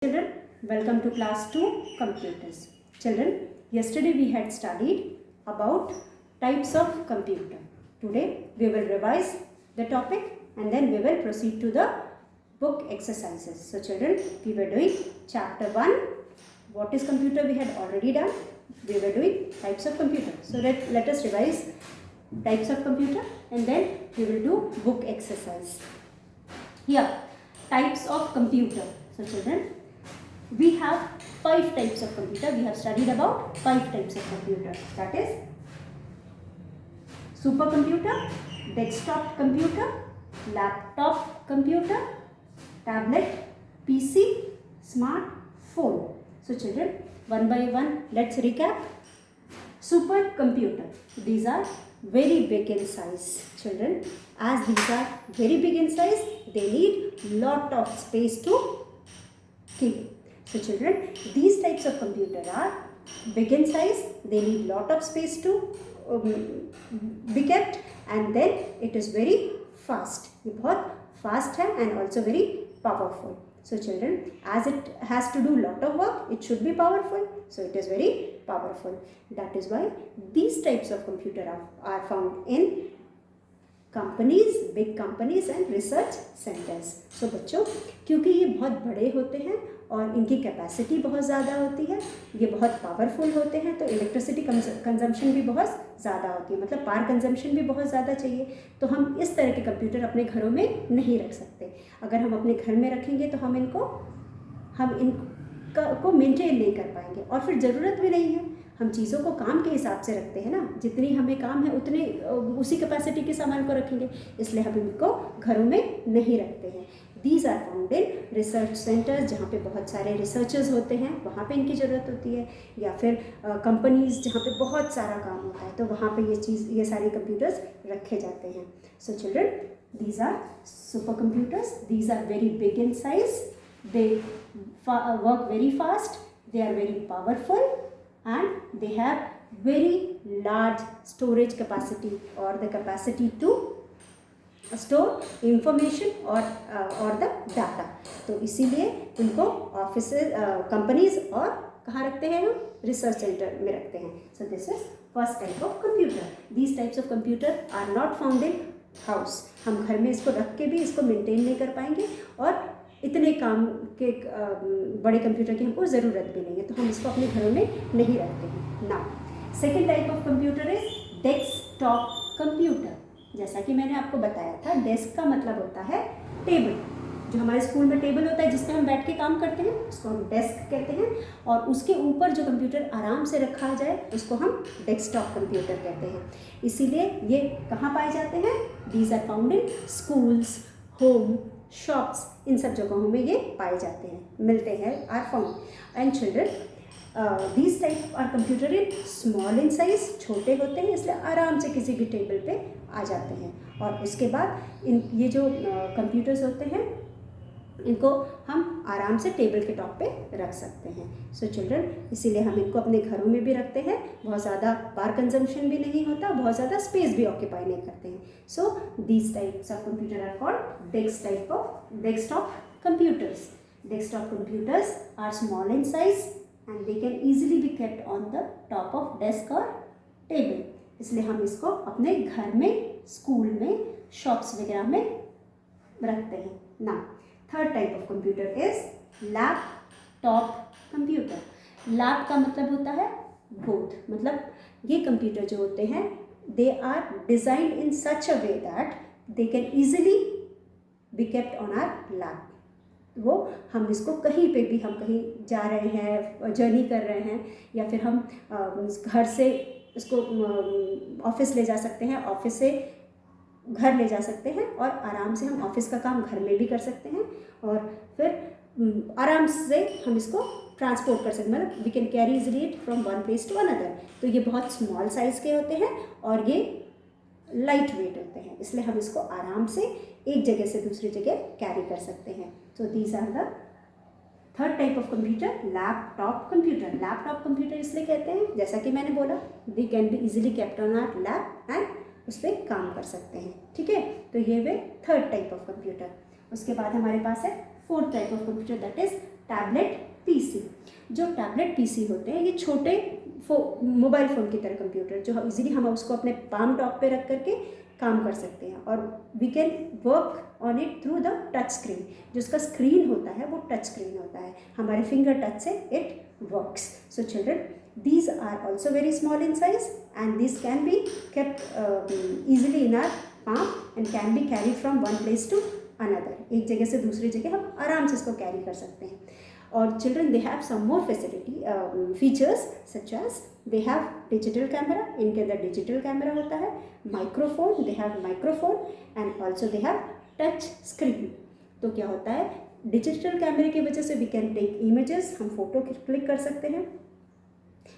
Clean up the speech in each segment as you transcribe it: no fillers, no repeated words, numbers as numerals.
Children, welcome to class 2 computers. Children, yesterday we had studied about types of computer. Today we will revise the topic and then we will proceed to the book exercises. So children, we were doing chapter 1. What is computer we had already done. We were doing types of computer. So let us revise types of computer and then we will do book exercise. Here, types of computer. So children, we have 5 types of computer. We have studied about 5 types of computer. That is supercomputer, desktop computer, laptop computer, tablet, PC, smartphone. So children, one by one, let's recap. Supercomputer. These are very big in size. Children, as these are very big in size, they need lot of space to keep. So children, these types of computer are big in size, they need lot of space to be kept, and then it is very fast. ये बहुत fast है and also very powerful. So children, as it has to do lot of work, it should be powerful. So it is very powerful. That is why these types of computer are found in companies, big companies and research centres. So बच्चों, क्योंकि ये बहुत बड़े होते हैं और इनकी capacity बहुत ज़्यादा होती है, ये बहुत पावरफुल होते हैं, तो इलेक्ट्रिसिटी कंजम्पशन भी बहुत ज़्यादा होती है, मतलब पावर कंजम्पशन भी बहुत ज़्यादा चाहिए. तो हम इस तरह के कंप्यूटर अपने घरों में नहीं रख सकते. अगर हम अपने घर में रखेंगे तो हम इनको मेंटेन नहीं कर पाएंगे और फिर ज़रूरत भी नहीं है. हम चीज़ों को काम के हिसाब से रखते हैं ना, जितनी हमें काम है उतने उसी कैपेसिटी के सामान को रखेंगे, इसलिए हम इनको घरों में नहीं रखते हैं. These are found in research centres, जहाँ पे बहुत सारे रिसर्चर्स होते हैं, वहाँ पे इनकी ज़रूरत होती है, या फिर कंपनीज जहाँ पे बहुत सारा काम होता है, तो वहाँ पे ये सारे कंप्यूटर्स रखे जाते हैं. So children, these are super computers. These are very big in size, they work very fast, they are very powerful, and they have very large storage capacity or the capacity to store information or the data. तो इसीलिए इनको offices, companies और कहाँ रखते हैं हम? Research centre में रखते हैं. So this is first type of computer. These types of computer are not found in house. हम घर में इसको रख के भी इसको मेंटेन नहीं कर पाएंगे और इतने काम के बड़े कंप्यूटर की हमको ज़रूरत भी नहीं है, तो हम इसको अपने घरों में नहीं रखते हैं. Now second type of computer is desktop computer. जैसा कि मैंने आपको बताया था, डेस्क का मतलब होता है टेबल. जो हमारे स्कूल में टेबल होता है जिस पर हम बैठ के काम करते हैं, उसको हम डेस्क कहते हैं, और उसके ऊपर जो कंप्यूटर आराम से रखा जाए उसको हम डेस्कटॉप कंप्यूटर कहते हैं. इसीलिए ये कहाँ पाए जाते हैं? These are found in schools, home, shops, इन सब जगहों में ये पाए जाते हैं, मिलते हैं, are found. And children, these type are computer in small in size, छोटे होते हैं, इसलिए आराम से किसी भी टेबल पे आ जाते हैं. और उसके बाद ये जो कंप्यूटर्स होते हैं, इनको हम आराम से टेबल के टॉप पे रख सकते हैं. सो चिल्ड्रन, इसीलिए हम इनको अपने घरों में भी रखते हैं. बहुत ज़्यादा पावर कंजम्पशन भी नहीं होता, बहुत ज़्यादा स्पेस भी ऑक्यूपाई नहीं करते हैं. So these types of computer are called desktop computers. Desktop computers are small in size and they can easily be kept on the top of desk or table. इसलिए हम इसको अपने घर में, स्कूल में, शॉप्स वगैरह में रखते हैं. ना third type of computer is laptop computer. Lap का मतलब होता है गोद. मतलब ये कंप्यूटर जो होते हैं, they are designed in such a way that they can easily be kept on our lap. वो हम इसको कहीं पे भी, हम कहीं जा रहे हैं, जर्नी कर रहे हैं, या फिर हम घर से इसको ऑफिस ले जा सकते हैं, ऑफिस से घर ले जा सकते हैं, और आराम से हम ऑफिस का काम घर में भी कर सकते हैं, और फिर आराम से हम इसको ट्रांसपोर्ट कर सकते हैं. मतलब we can carry easily it from one place to another. तो ये बहुत स्मॉल साइज़ के होते हैं और ये लाइट वेट होते हैं, इसलिए हम इसको आराम से एक जगह से दूसरी जगह कैरी कर सकते हैं. So these are the third type of computer, laptop computer. Laptop computer इसलिए कहते हैं, जैसा कि मैंने बोला, they can be easily kept on our lap and उस पर काम कर सकते हैं. ठीक है, तो ये वे थर्ड टाइप ऑफ कंप्यूटर. उसके बाद हमारे पास है fourth type of computer, that is tablet PC. जो टैबलेट पीसी होते हैं ये छोटे मोबाइल फ़ोन की तरह कंप्यूटर, जो इजीली हम उसको अपने पाम टॉप पे रख करके काम कर सकते हैं, और we can work on it through the touch screen. जो उसका स्क्रीन होता है वो टच स्क्रीन होता है, हमारे फिंगर टच से it works. So children, these are also very small in size and these can be kept easily in our palm and can be carried from one place to another। एक जगह से दूसरी जगह हम आराम से इसको कैरी कर सकते हैं। और children, they have some more facility features such as they have digital camera, इनके अंदर डिजिटल कैमरा होता है, microphone, they have microphone and also they have touch screen. तो क्या होता है, डिजिटल कैमरे की वजह से वी कैन टेक इमेजेस, हम फोटो क्लिक कर सकते हैं।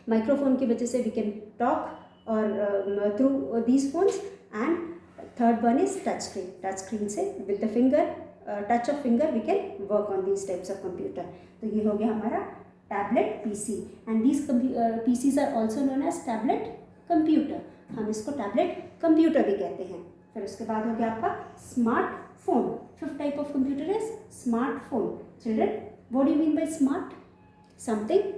माइक्रोफोन की वजह से वी कैन टॉक और through these phones. And third one is touch screen. Touch screen से with the finger touch of finger we can work on these types of computer. तो ये हो गया हमारा tablet PC and these PCs are also known as tablet computer. हम इसको tablet computer भी कहते हैं। फिर उसके बाद हो गया आपका smartphone. Fifth type of computer is smartphone. Children, what do you mean by smart? Something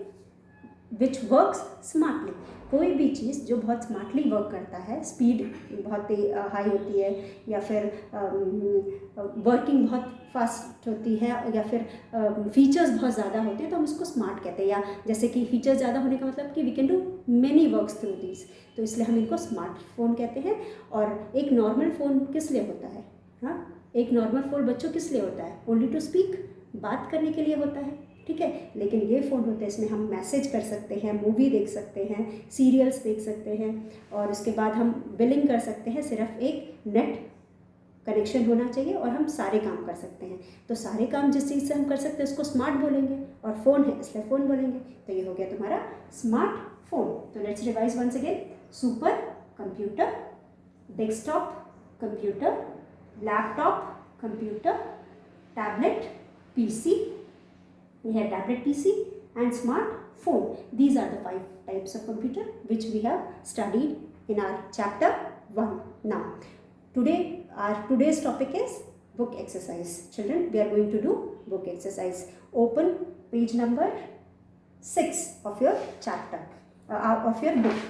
which works smartly. कोई भी चीज़ जो बहुत स्मार्टली वर्क करता है, स्पीड बहुत हाई होती है, या फिर वर्किंग बहुत फास्ट होती है, या फिर फीचर्स बहुत ज़्यादा होते हैं, तो हम उसको स्मार्ट कहते हैं। या जैसे कि फीचर्स ज़्यादा होने का मतलब कि we can do many works through these, तो इसलिए हम इनको स्मार्टफोन कहते हैं। और एक नॉर्मल फ़ोन किस लिए होता है? हाँ, एक नॉर्मल फ़ोन बच्चों किस लिए होता है? ओनली टू स्पीक, बात करने के लिए होता है, ठीक है। लेकिन ये फ़ोन होते हैं, इसमें हम मैसेज कर सकते हैं, मूवी देख सकते हैं, सीरियल्स देख सकते हैं, और उसके बाद हम बिलिंग कर सकते हैं। सिर्फ एक नेट कनेक्शन होना चाहिए और हम सारे काम कर सकते हैं। तो सारे काम जिस चीज़ से हम कर सकते हैं उसको स्मार्ट बोलेंगे, और फ़ोन है इसलिए फ़ोन बोलेंगे। तो ये हो गया तुम्हारा स्मार्टफोन। तो let's revise once again. Super computer, desktop computer, laptop computer, tablet PC, we have tablet PC and smartphone. These are the 5 types of computer which we have studied in our chapter 1. Now today's topic is book exercise. Children, we are going to do book exercise. Open page number 6 of your chapter, of your book.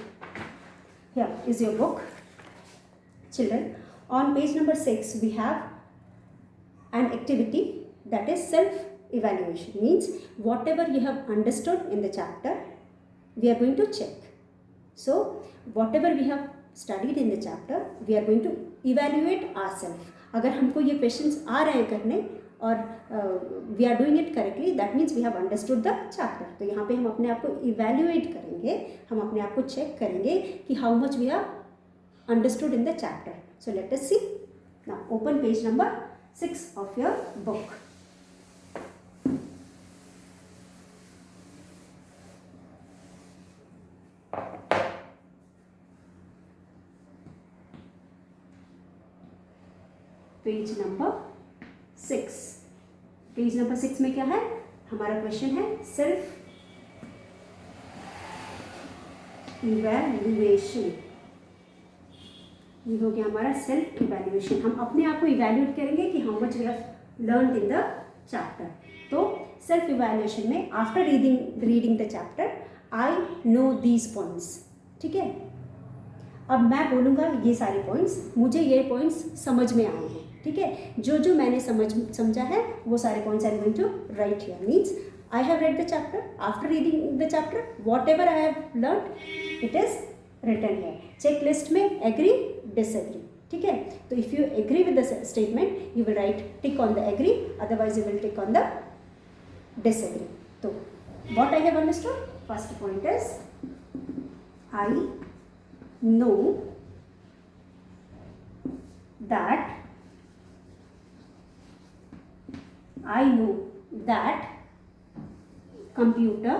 Here is your book. Children, on page number 6 we have an activity that is self evaluation. Means whatever you have understood in the chapter we are going to check. So whatever we have studied in the chapter we are going to evaluate ourselves. अगर हमको ये questions आ रहे हैं करने और we are doing it correctly, that means we have understood the chapter. तो यहाँ पे हम अपने आप को evaluate करेंगे, हम अपने आप को check करेंगे कि how much we have understood in the chapter. So let us see. Now open page number 6 of your book. Page number 6। Page number 6 में क्या है? हमारा क्वेश्चन है सेल्फ इवैल्यूएशन। ये हो गया हमारा सेल्फ इवैल्यूएशन। हम अपने आप को इवैल्यूएट करेंगे कि how much we have learned in the chapter. तो सेल्फ इवैल्यूएशन में after reading the chapter I know these points, ठीक है। अब मैं बोलूँगा ये सारे पॉइंट्स, मुझे ये पॉइंट्स समझ में आए हैं, ठीक है। जो जो मैंने समझा है वो सारे points I am going to write here. Means I have read the chapter, after reading the chapter whatever I have learn it is written here. Checklist में एग्री डिसएग्री, ठीक है। तो if you agree with the statement you will write tick on the agree, otherwise you will tick on the disagree. तो what I have understood, first point is I know that computer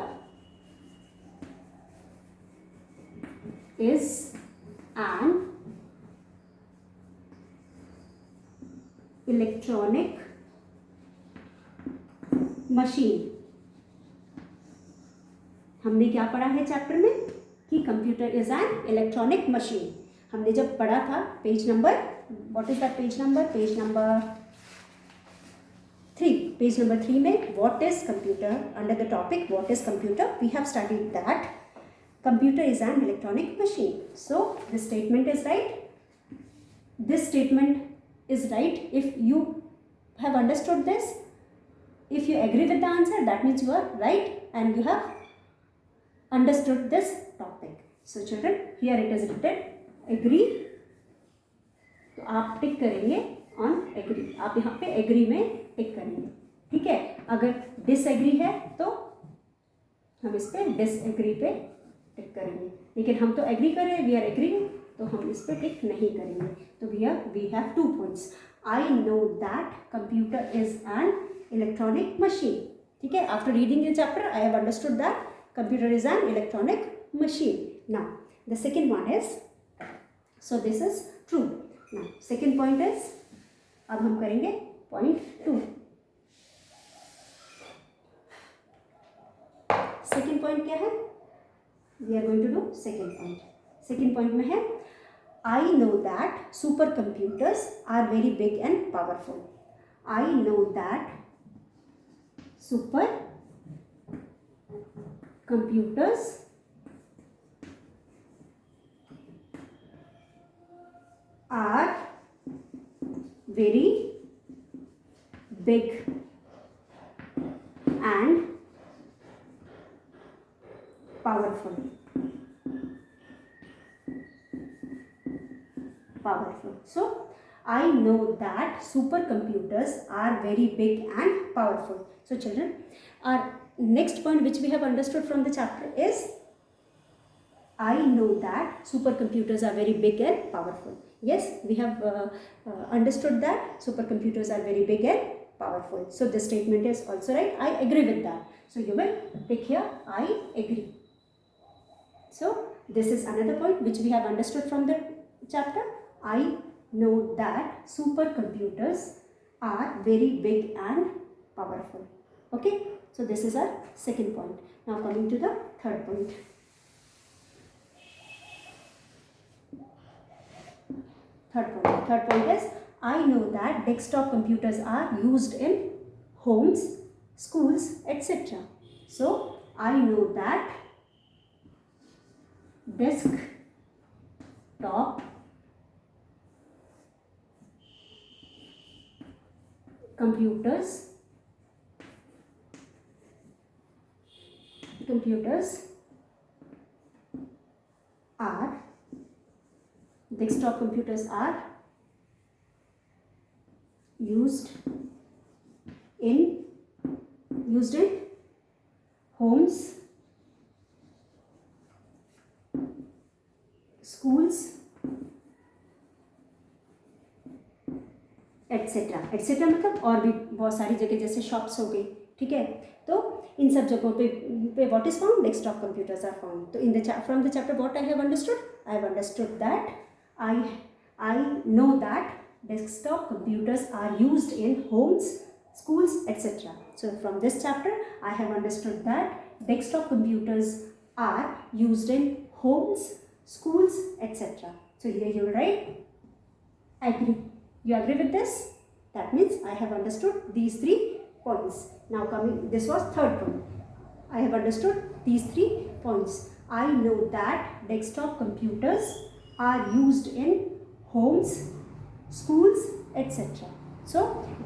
is an electronic machine। हमने क्या पढ़ा है chapter में कि computer is an electronic machine. हमने जब पढ़ा था page number, what is that page number? Page number 3। Page number 3 में what is computer, under the topic what is computer we have studied that computer is an electronic machine. So this statement is right. This statement is right if you have understood this. If you agree with the answer, that means you are right and you have understood this topic. So children, here it is written agree. तो आप टिक करेंगे on agree. आप यहाँ पे agree में टिक करेंगे, ठीक है. अगर disagree है तो हम इस पे disagree पे टिक करेंगे, लेकिन हम तो agree कर रहे हैं, we are agreeing, तो हम इस पर टिक नहीं करेंगे. तो भैया we have 2 points. I know that computer is an electronic machine. ठीक है, after reading the chapter I have understood that computer is an electronic machine. Now the second one is, so this is true. Now second point is, अब हम करेंगे point 2. Second point क्या है? We are going to do second point. Second point में है I know that supercomputers are very big and powerful. I know that supercomputers are very big and powerful. So I know that supercomputers are very big and powerful. So children, our next point which we have understood from the chapter is I know that supercomputers are very big and powerful. Yes, we have understood that supercomputers are very big and powerful. So this statement is also right. I agree with that. So you will take here I agree. So this is another point which we have understood from the chapter. I know that supercomputers are very big and powerful. Okay, so this is our second point. Now coming to the third point. Third point is I know that desktop computers are used in homes, schools, etc. So I know that desktop computers are used in homes, schools, etcetera. Etcetera मतलब और भी बहुत सारी जगह, जैसे shops हो गई, ठीक है. तो इन सब जगहों पे what is found? Desktop computers are found. तो in the from the chapter what I have understood that I know that desktop computers are used in homes, schools, etc. So from this chapter I have understood that desktop computers are used in homes, schools, etc. So here you will write agree. You agree with this? That means I have understood these 3 points. Now coming, this was third point. I have understood these 3 points. I know that desktop computers are used in homes, schools, etc. So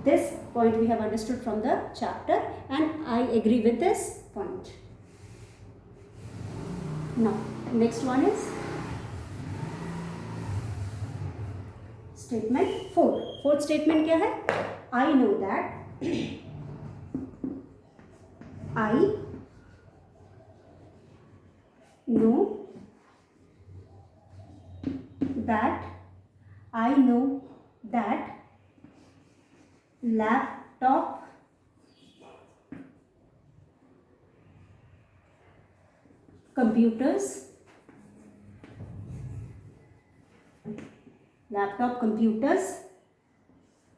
this point we have understood from the chapter and I agree with this point. Now next one is statement 4. Fourth statement क्या है? I know that I know that laptop computers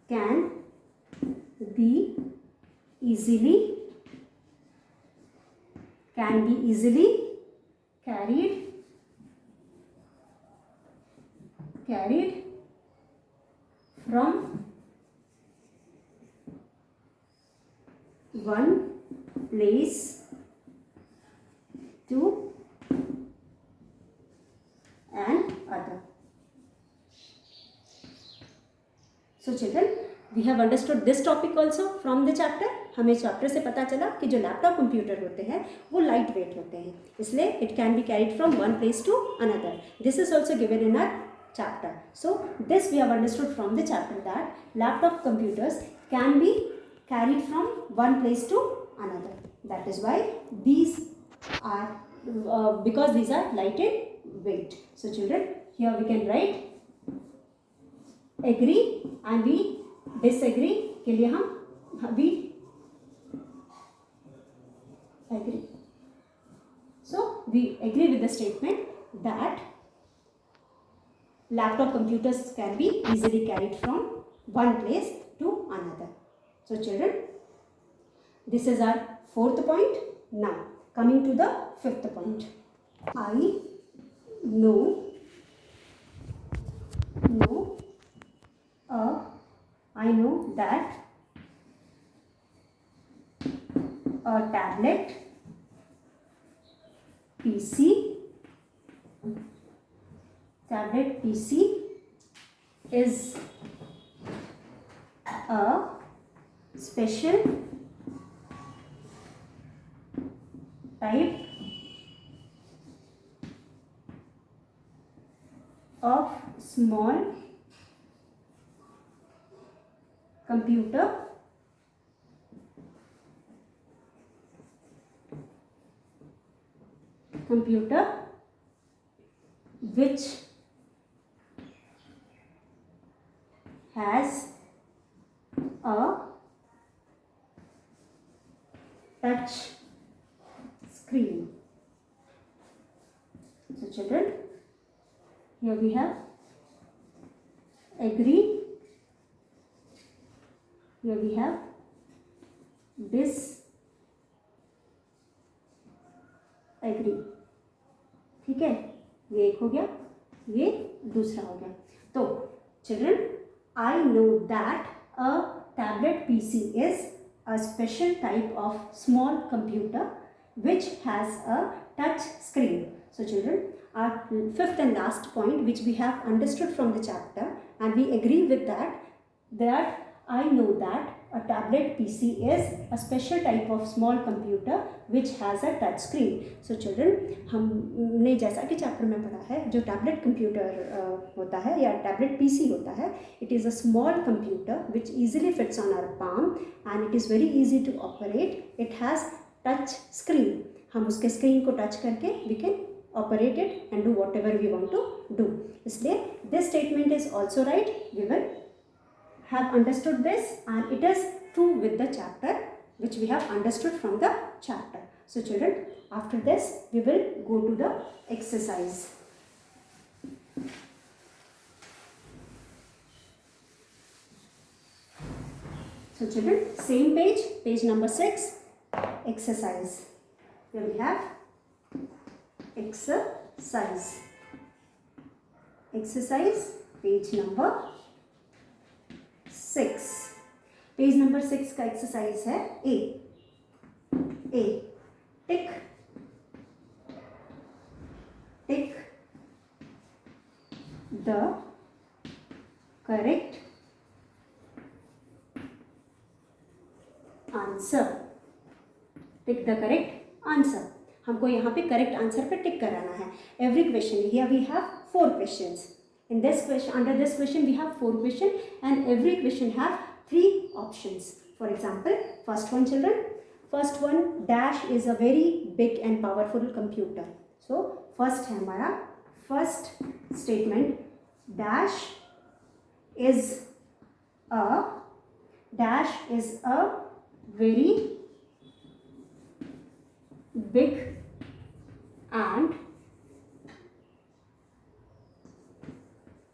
can be easily carried from place to an other. So children, we have understood this topic also from the chapter. हमें chapter से पता चला कि जो laptop computer होते हैं वो light weight होते हैं, इसलिए it can be carried from one place to another. This is also given in our chapter. So this we have understood from the chapter that laptop computers can be carried from one place to another. That is why these are because these are light in weight. So children, here we can write agree and we disagree के लिए हम we agree. So we agree with the statement that laptop computers can be easily carried from one place to another. So children, this is our fourth point. Now coming to the fifth point. I know that a tablet PC is a special type of small computer which has a touch screen. So children, here we have agree, here we have disagree. ठीक है, ये एक हो गया, ये दूसरा हो गया. तो children, I know that a tablet PC is a special type of small computer which has a touch screen. So children, our fifth and last point which we have understood from the chapter and we agree with that I know that a tablet PC is a special type of small computer which has a touch screen. So children, हमने जैसा कि chapter में पढ़ा है, जो tablet computer होता है या टैबलेट पीसी होता है, it is a small computer which easily fits on our palm and it is very easy to operate. It has touch screen. हम उसके स्क्रीन को टच करके we can operate it and do whatever we want to do. इसलिए this statement is also right. We will have understood this and it is true with the chapter which we have understood from the chapter. So children, after this we will go to the exercise. So children, same page number 6, exercise. Here we have exercise, page number 6. Page number 6 का exercise है A. Tick the correct answer. Tick the correct answer. हमको यहाँ पे correct answer पे tick कराना है. Every question, here we have 4 questions. In this question, under this question we have 4 questions and every question have 3 options. For example, first one children, first one, dash is a very big and powerful computer. So first है हमारा first statement, dash is a very big and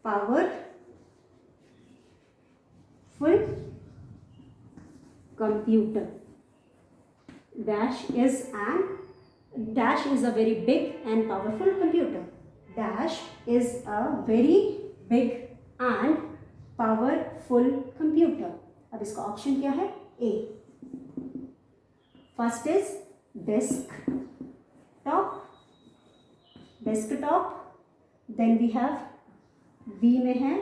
powerful computer. Dash is a very big and powerful computer. Dash is a very big and powerful computer. अब इसका option क्या है? A. First is desktop, then we have B में है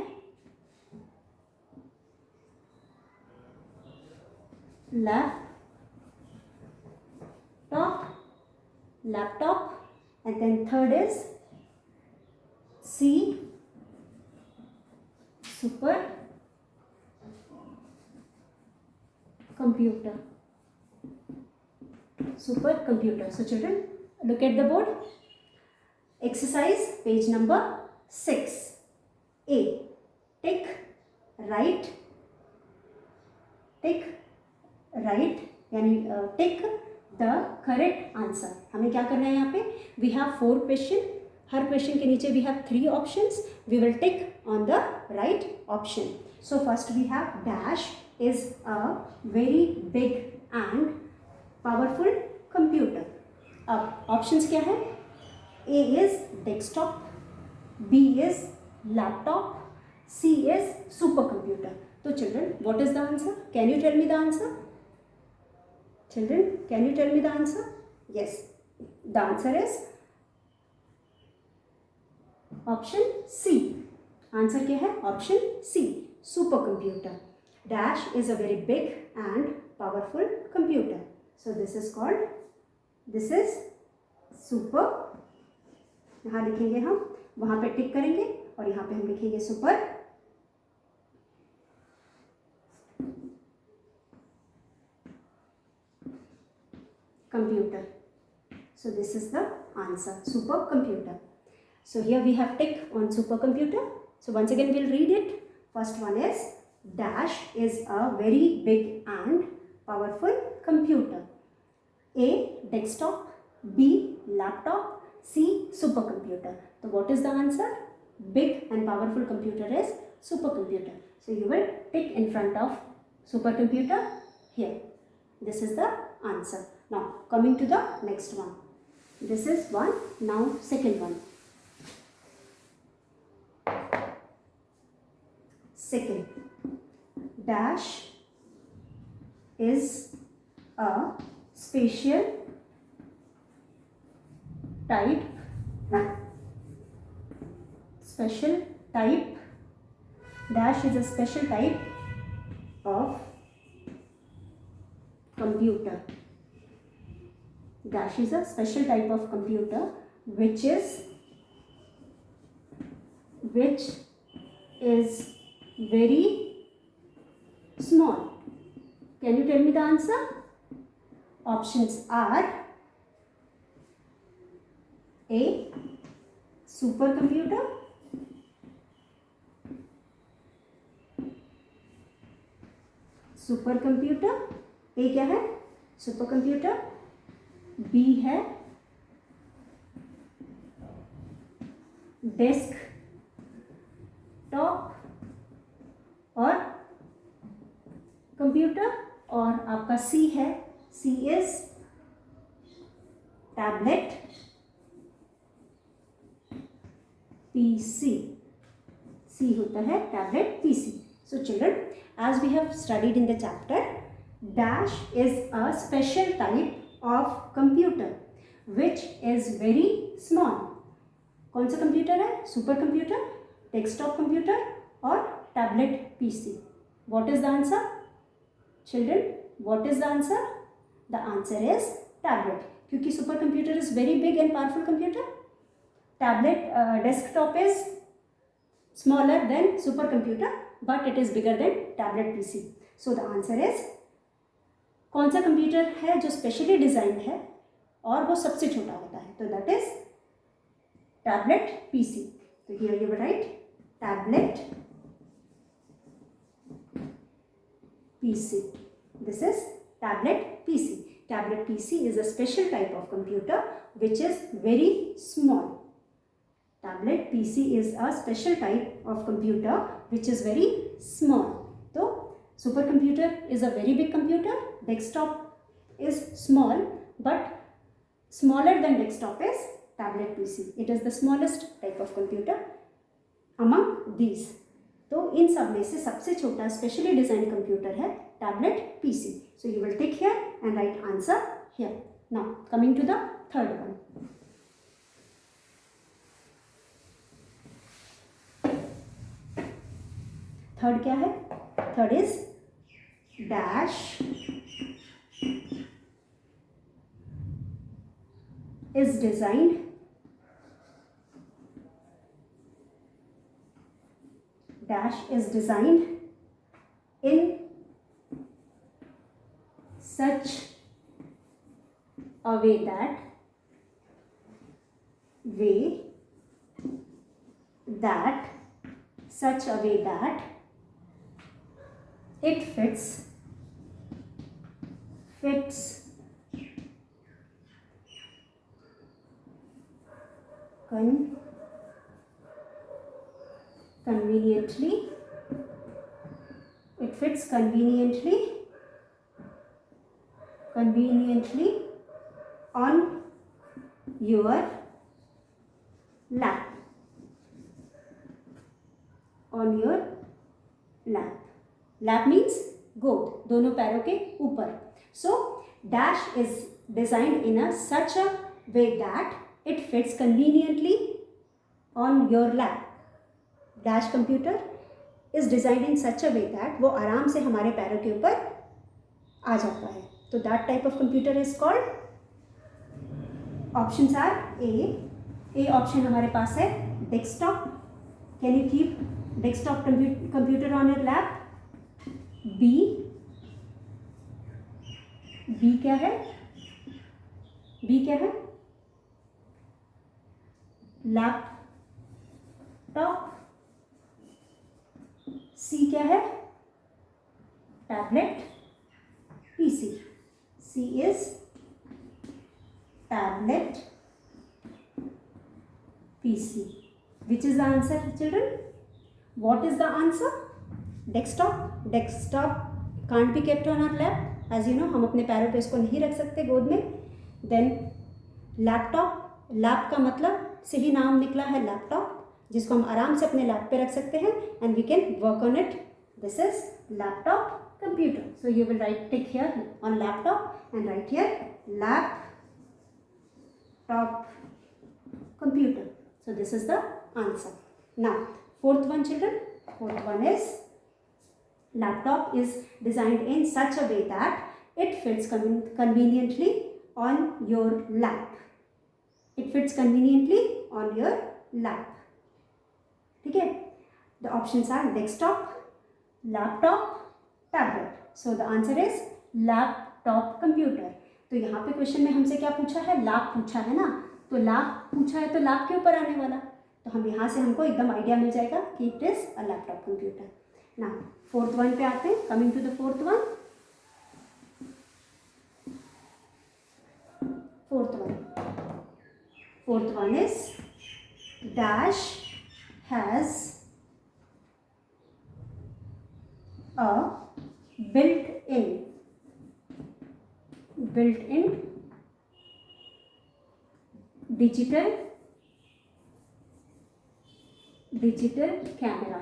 laptop, and then third is C, super computer. So children, look at the board. Exercise page number 6. A, tick right यानी टिक the correct answer. हमें क्या करना है यहाँ पे? We have 4 question. हर क्वेश्चन के नीचे we have 3 options. We will tick on the right option. So first we have dash is a very big and powerful computer. अब ऑप्शंस क्या है? A is desktop, B is laptop, C is super computer. तो children, what is the answer? Can you tell me the answer? Children, can you tell me the answer? Yes, the answer is option C. Answer क्या है? Option C, supercomputer. Dash is a very big and powerful computer. So this is super. यहाँ लिखेंगे हम, वहाँ पे टिक करेंगे और यहाँ पे हम लिखेंगे super. Computer. So this is the answer, supercomputer. So here we have tick on supercomputer. So once again we'll read it. First one is dash is a very big and powerful computer. A, desktop, B, laptop, C, supercomputer. So what is the answer? Big and powerful computer is supercomputer. So you will tick in front of supercomputer here. This is the answer. Now coming to the next one. This is one. Now second one. Second, dash is a special type. Dash is a special type of computer. Dash is a special type of computer which is very small. Can you tell me the answer? Options are A, supercomputer, A क्या है? सुपरकम्प्यूटर. B है desktop और computer. और आपका सी है, सी is tablet PC. सी होता है tablet PC. So children, as we have studied in the chapter, dash is a special type of computer which is very small. कौन सा कंप्यूटर है? सुपर कंप्यूटर, डेस्कटॉप कंप्यूटर और tablet PC. What is the answer? Children, what is the answer? The answer is tablet. क्योंकि super computer is very big and powerful computer. Tablet desktop is smaller than super computer but it is bigger than tablet PC. So the answer is, कौन सा computer है जो specially designed है और वो सबसे छोटा होता है? तो दैट इज टैबलेट पीसी. तो here you will right tablet PC. This is tablet PC. Tablet PC is a special type of computer which is very small. Tablet PC is a special type of computer which is very small. तो supercomputer is a very big computer. Desktop is small, but smaller than desktop is tablet PC. It is the smallest type of computer among these. तो इन सब में से सबसे छोटा specially design computer है tablet PC. So you will tick here and write answer here. Now coming to the third one. Third क्या है? Third is dash is designed in such a way that it fits conveniently on your lap. Lap means गोद, दोनों पैरों के ऊपर. So dash is designed in a such a way that it fits conveniently on your lap. Dash computer is designed in such a way that वो आराम से हमारे पैरों के ऊपर आ जाता है. तो that type of computer is called, options are A option हमारे पास है desktop. Can you keep desktop computer on your lap? B क्या है? लैपटॉप. C क्या है? Tablet. PC. C is tablet. PC. Which is the answer, children? What is the answer? Desktop can't be kept on our lap. As you know, हम अपने पैरों पे इसको नहीं रख सकते गोद में. Then लैपटॉप, लैप का मतलब से ही नाम निकला है लैपटॉप, जिसको हम आराम से अपने लैप पे रख सकते हैं and we can work on it. This is laptop computer. So you will tick here on laptop and write here laptop computer. So this is the answer. Now fourth one, children. Fourth one is laptop is designed in such a way that it fits conveniently on your lap. It fits conveniently on your lap. ठीक है? The options are desktop, laptop, tablet. So the answer is laptop computer. तो यहाँ पे question में हमसे क्या पूछा है? लैप पूछा है ना. तो लैप पूछा है तो लैप के ऊपर आने वाला. तो हम यहाँ से हमको एकदम आइडिया मिल जाएगा कि it is a laptop computer. ना फोर्थ वन पे आते हैं. Coming to the fourth one. Fourth one is dash has a built in digital camera.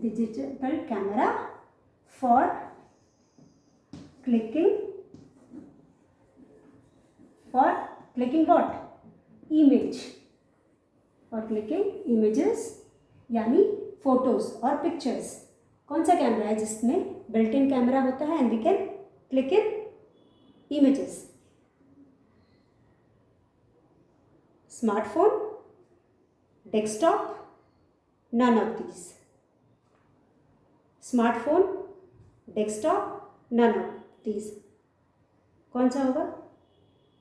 Digital camera for clicking what? Image. For clicking images यानी photos और pictures. कौन सा camera है जिसमें बिल्ट इन कैमरा होता है and we can click in images? Smartphone, desktop, none of these. Smartphone, desktop, none of these. कौन सा होगा?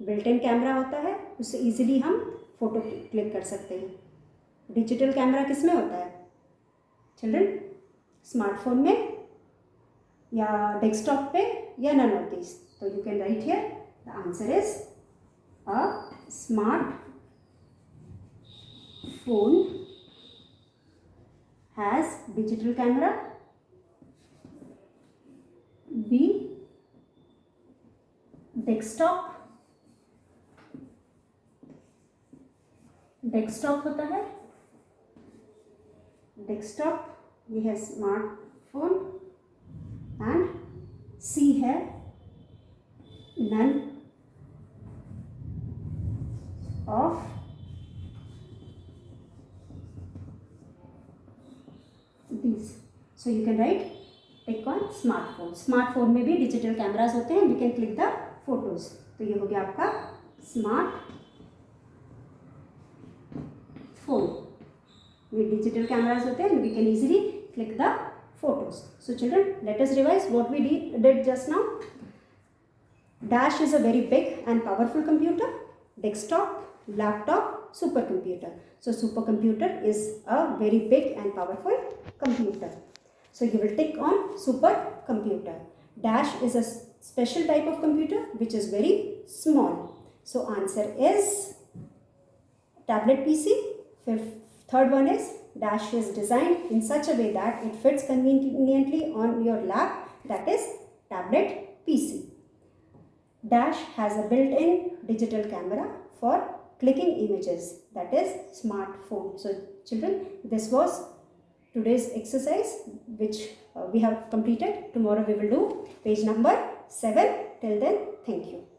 बिल्ट इन कैमरा होता है, उससे इजीली हम फोटो क्लिक कर सकते हैं. डिजिटल कैमरा किस में होता है चिल्ड्रन? स्मार्टफोन में या डेस्कटॉप पे या none of these. तो you can write here the answer is a smart phone has digital camera. B desktop होता है. डेस्कटॉप ये है स्मार्टफोन. एंड सी है none of these. So you can write tick on smartphone. Smartphone में भी digital cameras होते हैं, we can click the photos. तो ये हो गया आपका smart phone with digital cameras होते हैं, we can easily click the photos. So children, let us revise what we did just now. Dash is a very big and powerful computer, desktop, laptop, supercomputer. So supercomputer is a very big and powerful computer. So you will tick on supercomputer. Dash is a special type of computer which is very small. So answer is tablet PC. Third one is Dash is designed in such a way that it fits conveniently on your lap, that is tablet PC. Dash has a built-in digital camera for clicking images, that is smartphone. So children, this was today's exercise which we have completed. Tomorrow we will do page number 7. Till then, thank you.